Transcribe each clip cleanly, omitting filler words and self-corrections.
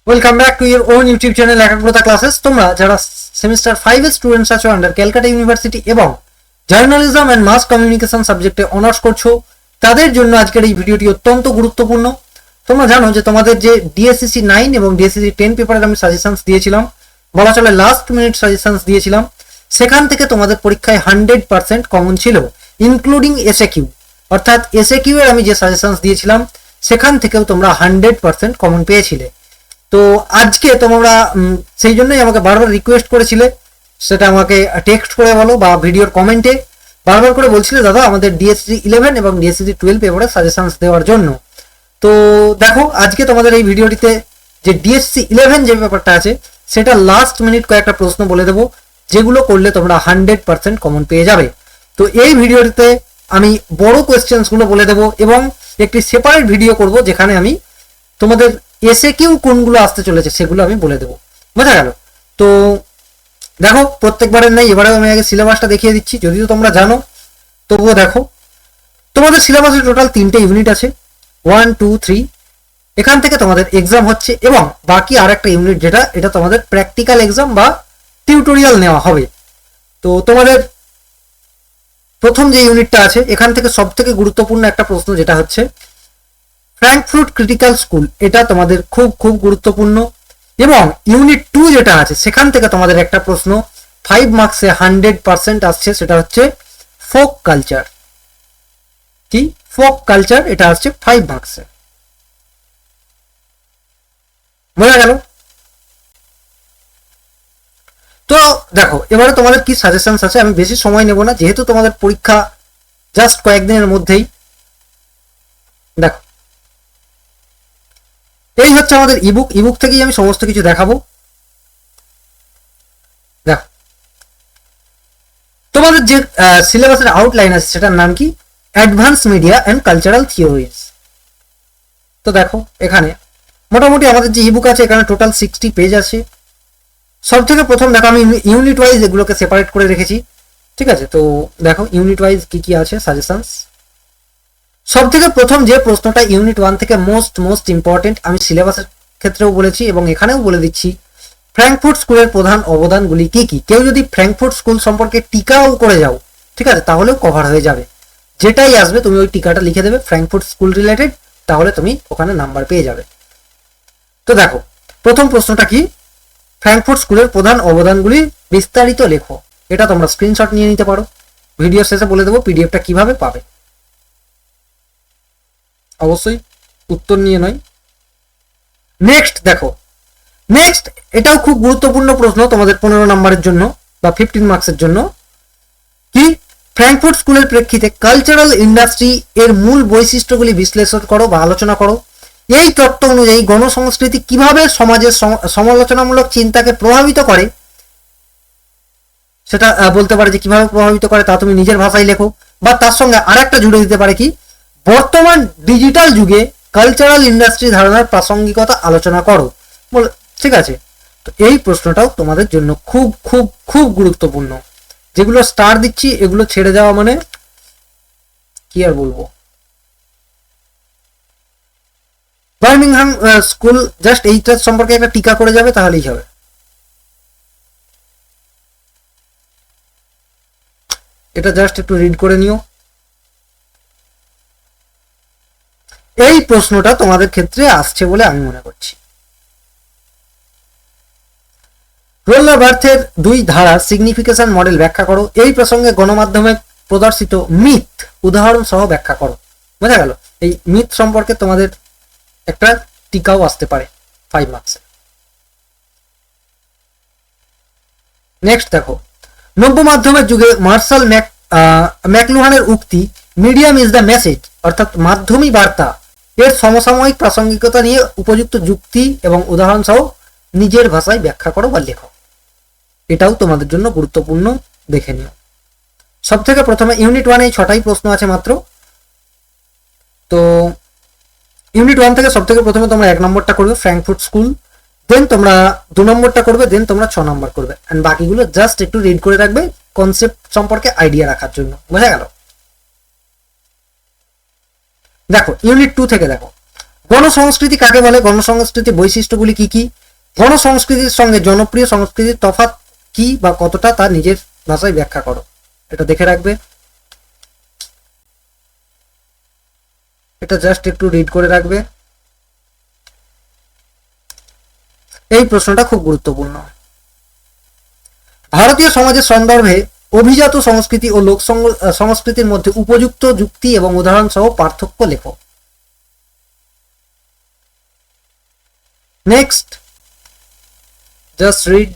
Welcome back to your own YouTube channel একাগ্রতা classes. তোমরা যারা সেমিস্টার 5 এর স্টুডেন্টস আছো আন্ডার ক্যালকাটা ইউনিভার্সিটি এবং জার্নালিজম অ্যান্ড মাস কমিউনিকেশন সাবজেক্টে অনার্স করছো, তাদের জন্য আজকের এই ভিডিওটি অত্যন্ত গুরুত্বপূর্ণ। তোমরা জানো যে তোমাদের যে ডিএসসিসি 9 এবং ডিএসসিসি 10 পেপারের আমি সাজেশনস দিয়েছিলাম, বলা চলে লাস্ট মিনিট সাজেশনস দিয়েছিলাম। সেখান থেকে তোমাদের পরীক্ষায় 100% কমন ছিল, ইনক্লুডিং এসএকিউ। অর্থাৎ এসএকিউ এর আমি যে সাজেশনস দিয়েছিলাম সেখান থেকেও তোমরা 100% কমন পেয়েছিলে। তো আজকে তোমরা সেই জন্যই আমাকে বারবার রিকোয়েস্ট করেছিলে, সেটা আমাকে টেক্সট করে বলো বা ভিডিওর কমেন্টে বারবার করে বলছিলে দাদা আমাদের ডিএসসি 11 এবং ডিএসসি 12 পেপারে সাজেশনস দেওয়ার জন্য। তো দেখো আজকে তোমাদের এই ভিডিওটিতে যে ডিএসসি 11 যে পেপারটা আছে সেটা লাস্ট মিনিট কয়েকটা প্রশ্ন বলে দেবো, যেগুলো করলে তোমরা 100% কমন পেয়ে যাবে। তো এই ভিডিওটিতে আমি বড় কোয়েশ্চেন্সগুলো বলে দেবো এবং একটি সেপারেট ভিডিও করব যেখানে আমি তোমাদের এসএকিউ কোনগুলো আসতে চলেছে সেগুলো আমি বলে দেবো। বোঝা গেল? তো দেখো প্রত্যেকবারের নেই, এবারে আমি আগে সিলেবাসটা দেখিয়ে দিচ্ছি, যদিও তোমরা জানো তবুও দেখো। তোমাদের সিলেবাসে টোটাল 3টে ইউনিট আছে, 1, 2, 3। এখান থেকে তোমাদের এক্সাম হচ্ছে এবং বাকি আর একটা ইউনিট যেটা এটা তোমাদের প্র্যাকটিক্যাল এক্সাম বা টিউটোরিয়াল নেওয়া হবে। তো তোমাদের প্রথম যে ইউনিটটা আছে এখান থেকে সব থেকে গুরুত্বপূর্ণ একটা প্রশ্ন যেটা হচ্ছে ফ্র্যাঙ্কফুর্ট ক্রিটিক্যাল স্কুল, এটা তোমাদের খুব খুব গুরুত্বপূর্ণ। এবং ইউনিট 2 যেটা আছে সেখান থেকে তোমাদের একটা প্রশ্ন 5 মার্কসে 100% আসছে, সেটা হচ্ছে ফোক কালচার। কি ফোক কালচার, এটা আসছে 5 মার্কসে। বোঝা গেল? তো দেখো এবারে তোমাদের কি সাজেশনস আছে, আমি বেশি সময় নেব না যেহেতু তোমাদের পরীক্ষা জাস্ট কয়েকদিনের মধ্যেই। দেখো এই হচ্ছে আমাদের ইবুক থেকেই আমি সমস্ত কিছু দেখাবো। দেখো তোমাদের যে সিলেবাসের আউটলাইন আছে সেটার নাম কি, advance media and cultural theories. তো দেখো এখানে মোটামুটি আমাদের যে ইবুক আছে এখানে টোটাল 60 পেজ আছে। সব থেকে প্রথম দেখো আমি ইউনিট ওয়াইজ এগুলোকে সেপারেট করে রেখেছি, ঠিক আছে? তো দেখো ইউনিট ওয়াইজ কি কি আছে সাজেশনস। সব থেকে প্রথম যে প্রশ্নটা ইউনিট 1 থেকে মোস্ট ইম্পর্টেন্ট, আমি সিলেবাসের ক্ষেত্রেও বলেছি এবং এখানেও বলে দিচ্ছি, ফ্র্যাঙ্কফুর্ট স্কুলের প্রধান অবদানগুলি কি কি। কেউ যদি ফ্র্যাঙ্কফুর্ট স্কুল সম্পর্কে টিকাও করে যাও, ঠিক আছে, তাহলেও কভার হয়ে যাবে। যেটাই আসবে তুমি ওই টিকাটা লিখে দেবে ফ্র্যাঙ্কফুর্ট স্কুল রিলেটেড, তাহলে তুমি ওখানে নাম্বার পেয়ে যাবে। তো দেখো প্রথম প্রশ্নটা কি, ফ্র্যাঙ্কফুর্ট স্কুলের প্রধান অবদানগুলি বিস্তারিত লেখো। এটা তোমরা স্ক্রিনশট নিয়ে নিতে পারো, ভিডিও শেষে বলে দেবো পিডিএফটা কিভাবে পাবে। অবশ্যই উত্তর নিয়ে নয়। নেক্সট দেখো, নেক্সট এটাও খুব গুরুত্বপূর্ণ প্রশ্ন তোমাদের 15 নম্বরের জন্য বা 15 মার্কসের জন্য। কি ফ্র্যাঙ্কফুর্ট স্কুলের প্রেক্ষিতে কালচারাল ইন্ডাস্ট্রি এর মূল বৈশিষ্ট্যগুলি বিশ্লেষণ করো বা আলোচনা করো। এই তত্ত্ব অনুযায়ী গণসংস্কৃতি কিভাবে সমাজের সমালোচনামূলক চিন্তাকে প্রভাবিত করে, সেটা বলতে পারে যে কিভাবে প্রভাবিত করে তা তুমি নিজের ভাষায় লেখো, বা তার সঙ্গে আরেকটা জুড়ে দিতে পারে কি বর্তমান ডিজিটাল যুগে কালচারাল ইন্ডাস্ট্রি ধারণার প্রাসঙ্গিকতা আলোচনা করো। ঠিক আছে? তো এই প্রশ্নটাও তোমাদের জন্য খুব খুব খুব গুরুত্বপূর্ণ। যেগুলো স্টার দিচ্ছি এগুলো ছেড়ে যাওয়া মানে কি আর বলবো। বার্মিংহাম স্কুল, জাস্ট এইটা সম্পর্কে একটা টিকা করে যাবে তাহলেই হবে। এটা জাস্ট একটু রিড করে নিও। এই প্রশ্নটা তোমাদের ক্ষেত্রে আসছে বলে আমি মনে করছি। রোলার বার্থের 2 ধারার সিগনিফিকেশন মডেল ব্যাখ্যা করো। এই প্রসঙ্গে গণমাধ্যমে প্রদর্শিত মিথ উদাহরণ সহ ব্যাখ্যা করো। বোঝা গেল? এই মিথ সম্পর্কে তোমাদের একটা টিকাও আসতে পারে 5 মার্কসে। নেক্সট দেখো, নব্য মাধ্যমের যুগে মার্শাল ম্যাকলুহানের উক্তি মিডিয়াম ইজ দ্য মেসেজ, অর্থাৎ মাধ্যমই বার্তা, এর সমসাময়িক প্রাসঙ্গিকতা নিয়ে উপযুক্ত যুক্তি এবং উদাহরণ সহ নিজের ভাষায় ব্যাখ্যা করো বা লেখো। এটাও তোমাদের জন্য গুরুত্বপূর্ণ, দেখে নিও। সব থেকে প্রথমে ইউনিট 1 এই 6টাই প্রশ্ন আছে মাত্র। তো ইউনিট 1 থেকে সব থেকে প্রথমে তোমরা 1 নম্বরটা করবে ফ্র্যাঙ্কফুর্ট স্কুল, দেন তোমরা 2 নম্বরটা করবে, দেন তোমরা 6 নম্বর করবে, এন্ড বাকিগুলো জাস্ট একটু রিড করে রাখবে কনসেপ্ট সম্পর্কে আইডিয়া রাখার জন্য। বোঝা গেল? দেখো ইউনিট 2 থেকে দেখো, গণসংস্কৃতি কাকে বলে, গণসংস্কৃতির বৈশিষ্ট্যগুলি কি কি, গণসংস্কৃতির সঙ্গে জনপ্রিয় সংস্কৃতির তফাৎ কি বা কতটা তা নিজের ভাষায় ব্যাখ্যা করো। এটা দেখে রাখবে, এটা জাস্ট একটু রিড করে রাখবে। এই প্রশ্নটা খুব গুরুত্বপূর্ণ। ভারতীয় সমাজের সন্দর্ভে অভিজাত সংস্কৃতি ও লোক সংস্কৃতির মধ্যে উপযুক্ত যুক্তি এবং উদাহরণ সহ পার্থক্য লেখো। Next, just read.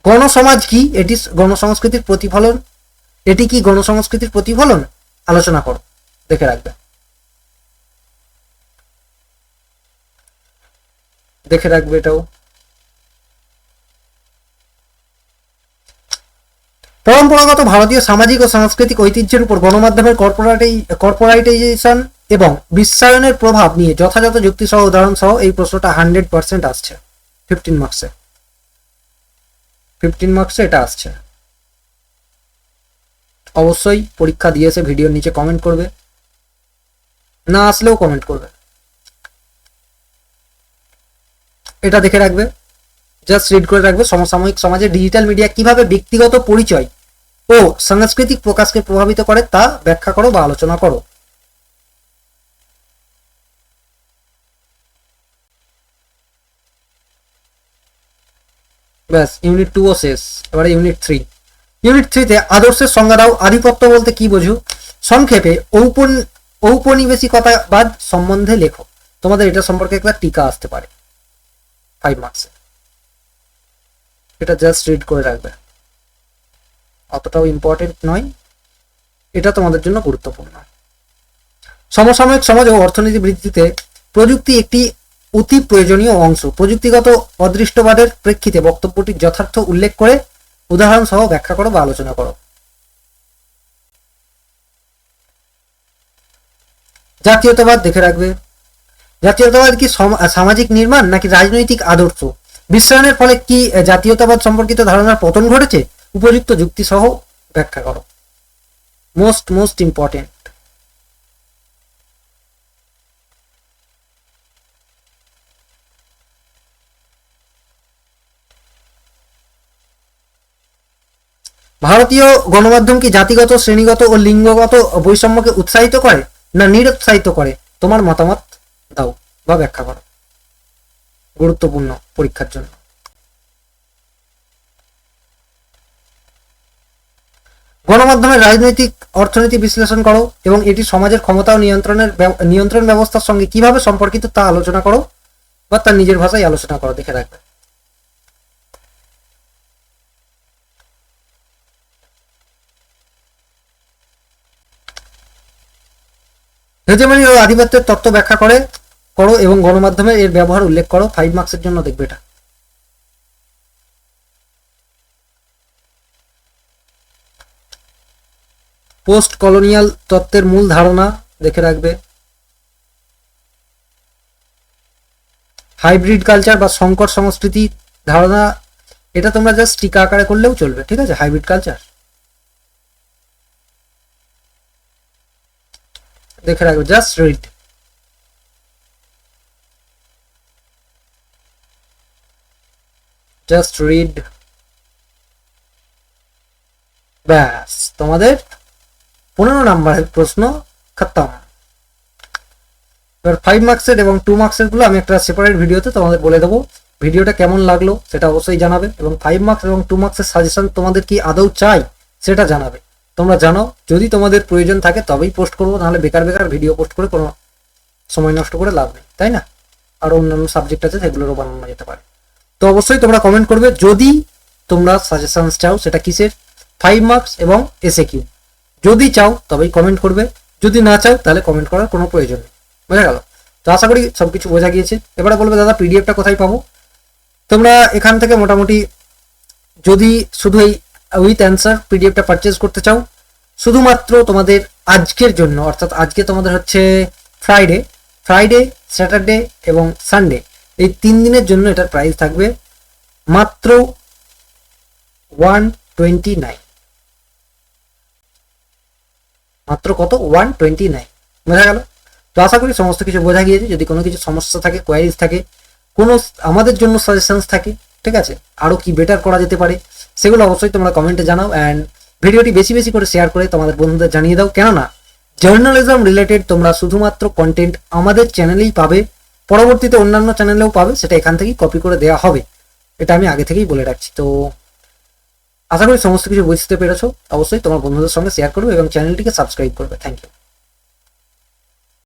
গণসমাজ কি, এটি গণসংস্কৃতির প্রতিফলন, এটি কি গণসংস্কৃতির প্রতিফলন, আলোচনা করো। দেখে রাখবে, দেখে রাখবে এটাও। পরম্পরাগত ভারতীয় সামাজিক ও সাংস্কৃতিক ঐতিহ্যের উপর গণমাধ্যমের কর্পোরেটাইজেশন এবং বিশ্বায়নের প্রভাব নিয়ে যথাযথ যুক্তি সহ উদাহরণ সহ এই প্রশ্নটা 100% আসছে 15 মার্কসে। 15 মার্কসে এটা আসছে। অবশ্যই পরীক্ষা দিয়েছে ভিডিওর নিচে কমেন্ট করবে, না আসলেও কমেন্ট করবে। এটা দেখে রাখবে, জাস্ট রিড করে রাখবে। সমসাময়িক সমাজে ডিজিটাল মিডিয়া কিভাবে ব্যক্তিগত পরিচয় ও সাংস্কৃতিক প্রকাশকে প্রভাবিত করে তা ব্যাখ্যা করো বা আলোচনা করো। ব্যাস, ইউনিট 2 ও শেষ। এবারে ইউনিট 3। ইউনিট 3তে আদর্শের সংজ্ঞা দাও। আধিপত্য বলতে কি বোঝো, সংক্ষেপে ঔপনিবেশিকতাবাদ সম্বন্ধে লেখো। তোমাদের এটা সম্পর্কে একটা টিকা আসতে পারে 5 মার্কসে, এটা জাস্ট রিড করে রাখবে, অতটাও ইম্পর্টেন্ট নয়, এটা তোমাদের জন্য গুরুত্বপূর্ণ। সমসাময়িক সমাজ ও অর্থনীতি বৃদ্ধিতে প্রযুক্তি একটি অতি প্রয়োজনীয় অংশ। প্রযুক্তিগত অদৃষ্টবাদের প্রেক্ষিতে বক্তব্যটির যথার্থ উল্লেখ করে উদাহরণ সহ ব্যাখ্যা করো বা আলোচনা করো। জাতীয়তাবাদ দেখে রাখবে। জাতীয়তাবাদ কি সামাজিক নির্মাণ নাকি রাজনৈতিক আদর্শ? বিশ্বায়নের ফলে কি জাতীয়তাবাদ সম্পর্কিত ধারণার পতন ঘটেছে? উপযুক্ত যুক্তি সহ ব্যাখ্যা করো। Most important. ভারতীয় গণমাধ্যম কি জাতিগত, শ্রেণীগত ও লিঙ্গগত বৈষম্যকে উৎসাহিত করে না নিরুৎসাহিত করে? তোমার মতামত দাও বা ব্যাখ্যা করো, গুরুত্বপূর্ণ পরীক্ষার জন্য। গণমাধ্যমের রাজনৈতিক অর্থনীতি বিশ্লেষণ করো এবং এটি সমাজের ক্ষমতা ও নিয়ন্ত্রণ ব্যবস্থার সঙ্গে কিভাবে সম্পর্কিত তা আলোচনা করো বা তার নিজের ভাষায় আলোচনা করো। দেখে রাখবে। হেজেমনি ও আধিপত্যের তত্ত্ব ব্যাখ্যা করো এবং গণমাধ্যমের এর ব্যবহার উল্লেখ করো। 5 মার্কসের জন্য দেখবে এটা। পোস্ট কলোনিয়াল তত্ত্বের মূল ধারণা দেখে রাখবে। হাইব্রিড কালচার বা সংকর সংস্কৃতি ধারণা, এটা তোমরা জাস্ট টিকা আকারে করলেও চলবে, ঠিক আছে। হাইব্রিড কালচার দেখে রাখবে, জাস্ট রিড। জাস্ট রিড, ব্যাস তোমাদের 15 নম্বরের প্রশ্ন খতম। এবার 5 মার্কসের এবং 2 মার্কসের গুলো আমি একটা সেপারেট ভিডিওতে তোমাদের বলে দেবো। ভিডিওটা কেমন লাগলো সেটা অবশ্যই জানাবে এবং 5 মার্কস এবং 2 মার্কসের সাজেশন তোমাদের কি আদৌ চাই সেটা জানাবে। তোমরা জানো, যদি তোমাদের প্রয়োজন থাকে তবেই পোস্ট করবো, নাহলে বেকার ভিডিও পোস্ট করে কোনো সময় নষ্ট করে লাভ নেই, তাই না? আর অন্যান্য সাবজেক্ট আছে সেগুলোরও বানানো যেতে পারে। তো অবশ্যই তোমরা কমেন্ট করবে যদি তোমরা সাজেশন চাও, সেটা কিসের, 5 মার্কস এবং এসএকিউ। যদি চাও তবেই কমেন্ট করবে, যদি না চাও তাহলে কমেন্ট করার কোনো প্রয়োজন নেই। বোঝা গেল? তো আশা করি সবকিছু বোঝা গিয়েছে। এবারে বলবে দাদা পিডিএফটা কোথায় পাবো? তোমরা এখান থেকে মোটামুটি যদি শুধু এই উইথ অ্যান্সার পিডিএফটা পারচেজ করতে চাও, শুধুমাত্র তোমাদের আজকের জন্য, অর্থাৎ আজকে তোমাদের হচ্ছে ফ্রাইডে, স্যাটারডে এবং সানডে, এই 3 দিনের জন্য এটার প্রাইস থাকবে মাত্র 129। মাত্র কত 129। বোঝা গেল? তো আশা করি সমস্ত কিছু বোঝা গিয়েছে। যদি কোনো কিছু সমস্যা থাকে, কোয়ারিজ থাকে, কোনো আমাদের জন্য সাজেশনস থাকে, ঠিক আছে, আরও কি বেটার করা যেতে পারে, সেগুলো অবশ্যই তোমরা কমেন্টে জানাও। অ্যান্ড ভিডিওটি বেশি বেশি করে শেয়ার করে তোমাদের বন্ধুদের জানিয়ে দাও, কেননা জার্নালিজম রিলেটেড তোমরা শুধুমাত্র কন্টেন্ট আমাদের চ্যানেলেই পাবে, পরবর্তীতে অন্যান্য চ্যানেলেও পাবে, সেটা এখান থেকেই কপি করে দেওয়া হবে, এটা আমি আগে থেকেই বলে রাখছি। তো আশা করি সমস্ত কিছু বুঝতে পেরেছো। অবশ্যই তোমার বন্ধুদের সঙ্গে শেয়ার করবে এবং চ্যানেলটিকে সাবস্ক্রাইব করবে। Thank you.